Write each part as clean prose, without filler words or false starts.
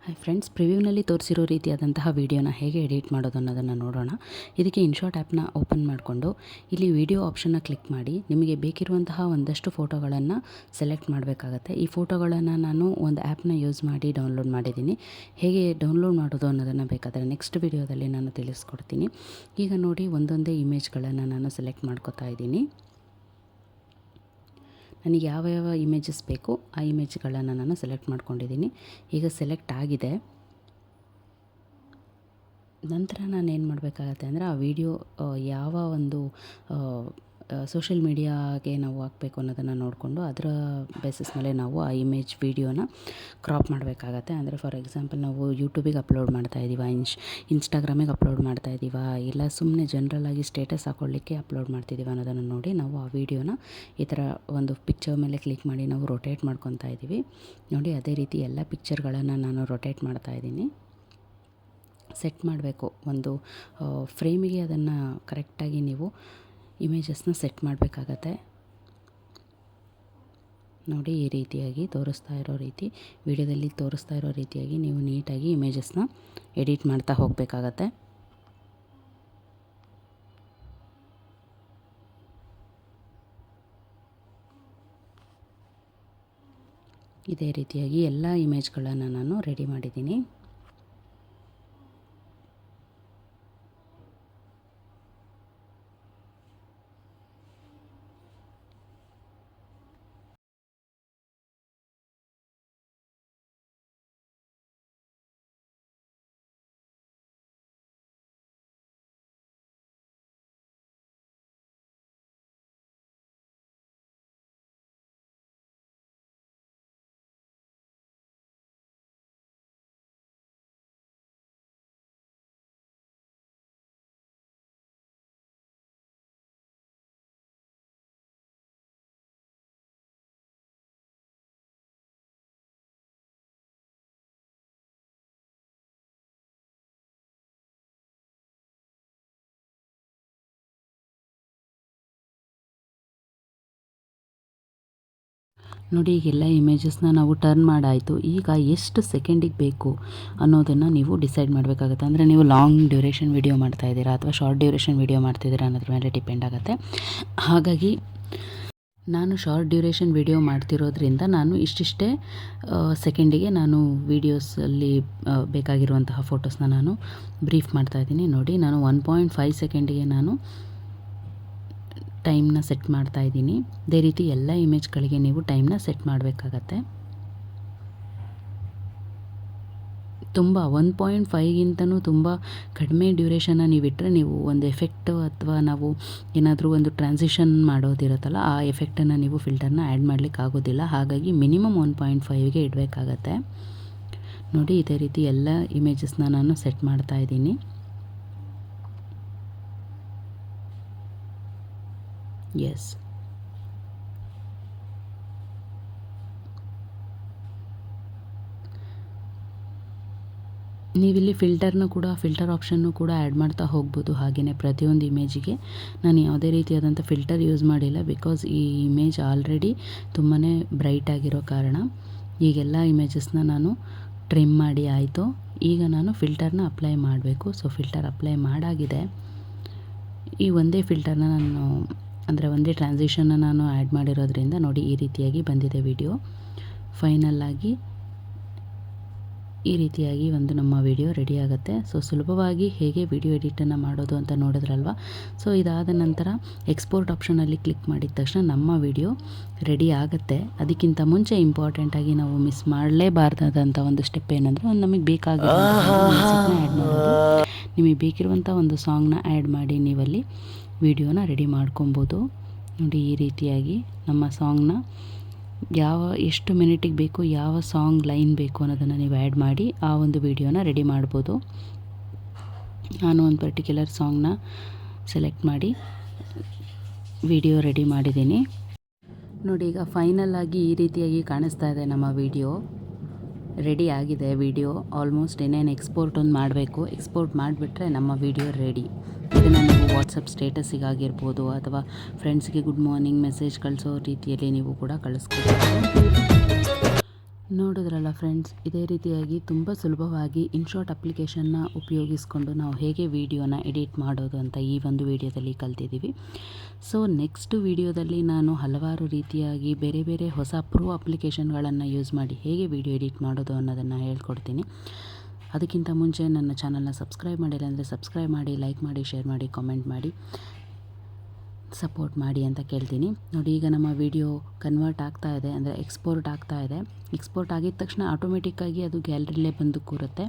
Hi friends, ಪ್ರಿವ್ಯೂನಲ್ಲಿ ತೋರಿಸಿರೋ ರೀತಿಯಾದಂತಹ ವೀಡಿಯೋನ ಹೇಗೆ ಎಡಿಟ್ ಮಾಡೋದು ಅನ್ನೋದನ್ನು ನೋಡೋಣ. ಇದಕ್ಕೆ ಇನ್ಶಾಟ್ ಆ್ಯಪ್ನ ಓಪನ್ ಮಾಡಿಕೊಂಡು ಇಲ್ಲಿ ವಿಡಿಯೋ ಆಪ್ಷನ್ನ ಕ್ಲಿಕ್ ಮಾಡಿ ನಿಮಗೆ ಬೇಕಿರುವಂತಹ ಒಂದಷ್ಟು ಫೋಟೋಗಳನ್ನು ಸೆಲೆಕ್ಟ್ ಮಾಡಬೇಕಾಗತ್ತೆ. ಈ ಫೋಟೋಗಳನ್ನು ನಾನು ಒಂದು ಆ್ಯಪ್ನ ಯೂಸ್ ಮಾಡಿ ಡೌನ್ಲೋಡ್ ಮಾಡಿದ್ದೀನಿ. ಹೇಗೆ ಡೌನ್ಲೋಡ್ ಮಾಡೋದು ಅನ್ನೋದನ್ನು ಬೇಕಾದರೆ ನೆಕ್ಸ್ಟ್ ವಿಡಿಯೋದಲ್ಲಿ ನಾನು ತಿಳಿಸ್ಕೊಡ್ತೀನಿ. ಈಗ ನೋಡಿ, ಒಂದೊಂದೇ ಇಮೇಜ್ಗಳನ್ನು ನಾನು ಸೆಲೆಕ್ಟ್ ಮಾಡ್ಕೋತಾ ಇದ್ದೀನಿ. ನನಗೆ ಯಾವ ಯಾವ ಇಮೇಜಸ್ ಬೇಕು ಆ ಇಮೇಜ್ಗಳನ್ನು ನಾನು ಸೆಲೆಕ್ಟ್ ಮಾಡ್ಕೊಂಡಿದ್ದೀನಿ. ಈಗ ಸೆಲೆಕ್ಟ್ ಆಗಿದೆ. ನಂತರ ನಾನು ಏನು ಮಾಡಬೇಕಾಗತ್ತೆ ಅಂದರೆ ಆ ವಿಡಿಯೋ ಯಾವ ಒಂದು ಸೋಷಿಯಲ್ ಮೀಡಿಯಾಗೆ ನಾವು ಹಾಕಬೇಕು ಅನ್ನೋದನ್ನು ನೋಡಿಕೊಂಡು ಅದರ ಬೇಸಿಸ್ ಮೇಲೆ ನಾವು ಆ ಇಮೇಜ್ ವಿಡಿಯೋನ ಕ್ರಾಪ್ ಮಾಡಬೇಕಾಗತ್ತೆ. ಅಂದರೆ ಫಾರ್ ಎಕ್ಸಾಂಪಲ್, ನಾವು ಯೂಟ್ಯೂಬಿಗೆ ಅಪ್ಲೋಡ್ ಮಾಡ್ತಾ ಇದ್ದೀವ, ಇನ್ಸ್ಟಾಗ್ರಾಮಿಗೆ ಅಪ್ಲೋಡ್ ಮಾಡ್ತಾ ಇದ್ದೀವ, ಇಲ್ಲ ಸುಮ್ಮನೆ ಜನ್ರಲಾಗಿ ಸ್ಟೇಟಸ್ ಹಾಕ್ಕೊಳ್ಳಿಕ್ಕೆ ಅಪ್ಲೋಡ್ ಮಾಡ್ತಿದ್ದೀವಿ ಅನ್ನೋದನ್ನು ನೋಡಿ ನಾವು ಆ ವಿಡಿಯೋನ ಈ ಥರ ಒಂದು ಪಿಕ್ಚರ್ ಮೇಲೆ ಕ್ಲಿಕ್ ಮಾಡಿ ನಾವು ರೊಟೇಟ್ ಮಾಡ್ಕೊತಾ ಇದ್ದೀವಿ. ನೋಡಿ, ಅದೇ ರೀತಿ ಎಲ್ಲ ಪಿಕ್ಚರ್ಗಳನ್ನು ನಾನು ರೊಟೇಟ್ ಮಾಡ್ತಾ ಇದ್ದೀನಿ. ಸೆಟ್ ಮಾಡಬೇಕು ಒಂದು ಫ್ರೇಮಿಗೆ, ಅದನ್ನು ಕರೆಕ್ಟಾಗಿ ನೀವು ಇಮೇಜಸ್ನ ಸೆಟ್ ಮಾಡಬೇಕಾಗತ್ತೆ. ನೋಡಿ, ಈ ರೀತಿಯಾಗಿ ತೋರಿಸ್ತಾ ಇರೋ ರೀತಿ, ವಿಡಿಯೋದಲ್ಲಿ ತೋರಿಸ್ತಾ ಇರೋ ರೀತಿಯಾಗಿ ನೀವು ನೀಟಾಗಿ ಇಮೇಜಸ್ನ ಎಡಿಟ್ ಮಾಡ್ತಾ ಹೋಗಬೇಕಾಗತ್ತೆ. ಇದೇ ರೀತಿಯಾಗಿ ಎಲ್ಲ ಇಮೇಜ್ಗಳನ್ನು ನಾನು ರೆಡಿ ಮಾಡಿದ್ದೀನಿ. ನೋಡಿ, ಈಗೆಲ್ಲ ಇಮೇಜಸ್ನ ನಾವು ಟರ್ನ್ ಮಾಡಾಯಿತು. ಈಗ ಎಷ್ಟು ಸೆಕೆಂಡಿಗೆ ಬೇಕು ಅನ್ನೋದನ್ನು ನೀವು ಡಿಸೈಡ್ ಮಾಡಬೇಕಾಗತ್ತೆ. ಅಂದರೆ ನೀವು ಲಾಂಗ್ ಡ್ಯೂರೇಷನ್ ವಿಡಿಯೋ ಮಾಡ್ತಾಯಿದ್ದೀರಾ ಅಥವಾ ಶಾರ್ಟ್ ಡ್ಯೂರೇಷನ್ ವಿಡಿಯೋ ಮಾಡ್ತಿದ್ದೀರಾ ಅನ್ನೋದ್ರ ಮೇಲೆ ಡಿಪೆಂಡ್ ಆಗುತ್ತೆ. ಹಾಗಾಗಿ ನಾನು ಶಾರ್ಟ್ ಡ್ಯೂರೇಷನ್ ವಿಡಿಯೋ ಮಾಡ್ತಿರೋದ್ರಿಂದ ನಾನು ಇಷ್ಟಿಷ್ಟೇ ಸೆಕೆಂಡಿಗೆ ನಾನು ವೀಡಿಯೋಸಲ್ಲಿ ಬೇಕಾಗಿರುವಂತಹ ಫೋಟೋಸ್ನ ನಾನು ಬ್ರೀಫ್ ಮಾಡ್ತಾಯಿದ್ದೀನಿ. ನೋಡಿ, ನಾನು 1.5 ಸೆಕೆಂಡಿಗೆ ನಾನು ಟೈಮ್ನ ಸೆಟ್ ಮಾಡ್ತಾ ಇದ್ದೀನಿ. ಅದೇ ರೀತಿ ಎಲ್ಲ ಇಮೇಜ್ಗಳಿಗೆ ನೀವು ಟೈಮ್ನ ಸೆಟ್ ಮಾಡಬೇಕಾಗತ್ತೆ. ತುಂಬ 1.5ಗಿಂತನೂ ತುಂಬ ಕಡಿಮೆ ಡ್ಯೂರೇಷನ್ನ ನೀವಿಟ್ಟರೆ ನೀವು ಒಂದು ಎಫೆಕ್ಟು ಅಥವಾ ನಾವು ಏನಾದರೂ ಒಂದು ಟ್ರಾನ್ಸಿಷನ್ ಮಾಡೋದಿರುತ್ತಲ್ಲ, ಆ ಎಫೆಕ್ಟನ್ನು ನೀವು ಫಿಲ್ಟರ್ನ ಆ್ಯಡ್ ಮಾಡಲಿಕ್ಕೆ ಆಗೋದಿಲ್ಲ. ಹಾಗಾಗಿ ಮಿನಿಮಮ್ 1.5ಗೆ ಇಡಬೇಕಾಗತ್ತೆ. ನೋಡಿ, ಇದೇ ರೀತಿ ಎಲ್ಲ ಇಮೇಜಸ್ನ ನಾನು ಸೆಟ್ ಮಾಡ್ತಾ ಇದ್ದೀನಿ. ಎಸ್, ನೀವಿಲ್ಲಿ ಫಿಲ್ಟರ್ ಆಪ್ಷನ್ನು ಕೂಡ ಆ್ಯಡ್ ಮಾಡ್ತಾ ಹೋಗ್ಬೋದು. ಹಾಗೆಯೇ ಪ್ರತಿಯೊಂದು ಇಮೇಜಿಗೆ ನಾನು ಯಾವುದೇ ರೀತಿಯಾದಂಥ ಫಿಲ್ಟರ್ ಯೂಸ್ ಮಾಡಿಲ್ಲ, ಬಿಕಾಸ್ ಈ ಇಮೇಜ್ ಆಲ್ರೆಡಿ ತುಂಬಾ ಬ್ರೈಟ್ ಆಗಿರೋ ಕಾರಣ. ಈಗೆಲ್ಲ ಇಮೇಜಸ್ನ ನಾನು ಟ್ರಿಮ್ ಮಾಡಿ ಆಯಿತು. ಈಗ ನಾನು ಫಿಲ್ಟರ್ನ ಅಪ್ಲೈ ಮಾಡಬೇಕು. ಸೊ ಫಿಲ್ಟರ್ ಅಪ್ಲೈ ಮಾಡಾಗಿದೆ. ಈ ಒಂದೇ ಫಿಲ್ಟರ್ನ ನಾನು, ಅಂದರೆ ಒಂದೇ ಟ್ರಾನ್ಸಿಷನ್ನ ನಾನು ಆ್ಯಡ್ ಮಾಡಿರೋದ್ರಿಂದ ನೋಡಿ ಈ ರೀತಿಯಾಗಿ ಬಂದಿದೆ ವಿಡಿಯೋ. ಫೈನಲ್ಲಾಗಿ ಈ ರೀತಿಯಾಗಿ ಒಂದು ನಮ್ಮ ವಿಡಿಯೋ ರೆಡಿ ಆಗುತ್ತೆ. ಸೊ ಸುಲಭವಾಗಿ ಹೇಗೆ ವಿಡಿಯೋ ಎಡಿಟನ್ನು ಮಾಡೋದು ಅಂತ ನೋಡಿದ್ರಲ್ವ. ಸೊ ಇದಾದ ನಂತರ ಎಕ್ಸ್ಪೋರ್ಟ್ ಆಪ್ಷನಲ್ಲಿ ಕ್ಲಿಕ್ ಮಾಡಿದ ತಕ್ಷಣ ನಮ್ಮ ವಿಡಿಯೋ ರೆಡಿ ಆಗುತ್ತೆ. ಅದಕ್ಕಿಂತ ಮುಂಚೆ ಇಂಪಾರ್ಟೆಂಟಾಗಿ ನಾವು ಮಿಸ್ ಮಾಡಲೇಬಾರ್ದಾದಂಥ ಒಂದು ಸ್ಟೆಪ್ ಏನಂದರೆ, ಒಂದು ನಮಗೆ ಬೇಕಾಗಿರುವಂಥ ಆ್ಯಡ್ ಮಾಡೋದು. ನಿಮಗೆ ಬೇಕಿರುವಂಥ ಒಂದು ಸಾಂಗ್ನ ಆ್ಯಡ್ ಮಾಡಿ ನೀವಲ್ಲಿ ವಿಡಿಯೋನ ರೆಡಿ ಮಾಡ್ಕೊಬೋದು. ನೋಡಿ, ಈ ರೀತಿಯಾಗಿ ನಮ್ಮ ಸಾಂಗ್ನ ಎಷ್ಟು ಮಿನಿಟಿಗೆ ಬೇಕು, ಯಾವ ಸಾಂಗ್ ಲೈನ್ ಬೇಕು ಅನ್ನೋದನ್ನು ನೀವು ಆ್ಯಡ್ ಮಾಡಿ ಆ ಒಂದು ವಿಡಿಯೋನ ರೆಡಿ ಮಾಡ್ಬೋದು. ನಾನು ಒಂದು ಪರ್ಟಿಕ್ಯುಲರ್ ಸಾಂಗ್ನ ಸೆಲೆಕ್ಟ್ ಮಾಡಿ ವಿಡಿಯೋ ರೆಡಿ ಮಾಡಿದ್ದೀನಿ. ನೋಡಿ, ಈಗ ಫೈನಲ್ಲಾಗಿ ಈ ರೀತಿಯಾಗಿ ಕಾಣಿಸ್ತಾ ಇದೆ ನಮ್ಮ ವಿಡಿಯೋ. ರೆಡಿ ಆಗಿದೆ ವಿಡಿಯೋ ಆಲ್ಮೋಸ್ಟ್. ಇನ್ನೇನು ಎಕ್ಸ್ಪೋರ್ಟ್ ಒಂದು ಮಾಡಬೇಕು. ಎಕ್ಸ್ಪೋರ್ಟ್ ಮಾಡಿಬಿಟ್ರೆ ನಮ್ಮ ವಿಡಿಯೋ ರೆಡಿ. ಇದನ್ನು ನೀವು ವಾಟ್ಸಪ್ ಸ್ಟೇಟಸ್ಸಿಗಾಗಿರ್ಬೋದು ಅಥವಾ ಫ್ರೆಂಡ್ಸ್ಗೆ ಗುಡ್ ಮಾರ್ನಿಂಗ್ ಮೆಸೇಜ್ ಕಳಿಸೋ ರೀತಿಯಲ್ಲಿ ನೀವು ಕೂಡ ಕಳಿಸ್ಕೊಬೋದು. ನೋಡಿದ್ರಲ್ಲ ಫ್ರೆಂಡ್ಸ್, ಇದೇ ರೀತಿಯಾಗಿ ತುಂಬ ಸುಲಭವಾಗಿ ಇನ್ಶಾಟ್ ಅಪ್ಲಿಕೇಶನ್ನ ಉಪಯೋಗಿಸ್ಕೊಂಡು ನಾವು ಹೇಗೆ ವಿಡಿಯೋನ ಎಡಿಟ್ ಮಾಡೋದು ಅಂತ ಈ ಒಂದು ವಿಡಿಯೋದಲ್ಲಿ ಕಲ್ತಿದ್ದೀವಿ. ಸೊ ನೆಕ್ಸ್ಟ್ ವಿಡಿಯೋದಲ್ಲಿ ನಾನು ಹಲವಾರು ರೀತಿಯಾಗಿ ಬೇರೆ ಬೇರೆ ಹೊಸ ಪ್ರೋ ಅಪ್ಲಿಕೇಶನ್ಗಳನ್ನು ಯೂಸ್ ಮಾಡಿ ಹೇಗೆ ವಿಡಿಯೋ ಎಡಿಟ್ ಮಾಡೋದು ಅನ್ನೋದನ್ನು ಹೇಳ್ಕೊಡ್ತೀನಿ. ಅದಕ್ಕಿಂತ ಮುಂಚೆ ನನ್ನ ಚಾನಲ್ನ ಸಬ್ಸ್ಕ್ರೈಬ್ ಮಾಡಿಲ್ಲ ಅಂದರೆ ಸಬ್ಸ್ಕ್ರೈಬ್ ಮಾಡಿ, ಲೈಕ್ ಮಾಡಿ, ಶೇರ್ ಮಾಡಿ, ಕಾಮೆಂಟ್ ಮಾಡಿ, ಸಪೋರ್ಟ್ ಮಾಡಿ ಅಂತ ಕೇಳ್ತೀನಿ. ನೋಡಿ, ಈಗ ನಮ್ಮ ವಿಡಿಯೋ ಕನ್ವರ್ಟ್ ಆಗ್ತಾ ಇದೆ, ಅಂದರೆ ಎಕ್ಸ್ಪೋರ್ಟ್ ಆಗ್ತಾ ಇದೆ. ಎಕ್ಸ್ಪೋರ್ಟ್ ಆಗಿದ ತಕ್ಷಣ ಆಟೋಮೆಟಿಕ್ಕಾಗಿ ಅದು ಗ್ಯಾಲರಿಲೇ ಬಂದು ಕೂರುತ್ತೆ.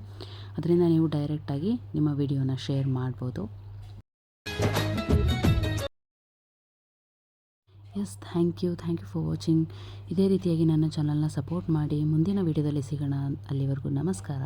ಅದರಿಂದ ನೀವು ಡೈರೆಕ್ಟಾಗಿ ನಿಮ್ಮ ವಿಡಿಯೋನ ಶೇರ್ ಮಾಡ್ಬೋದು. Yes, thank you for watching. ಇದೇ ರೀತಿಯಾಗಿ ನನ್ನ ಚಾನಲ್ನ ಸಪೋರ್ಟ್ ಮಾಡಿ. ಮುಂದಿನ ವಿಡಿಯೋದಲ್ಲಿ ಸಿಗೋಣ. ಅಲ್ಲಿವರೆಗೂ ನಮಸ್ಕಾರ.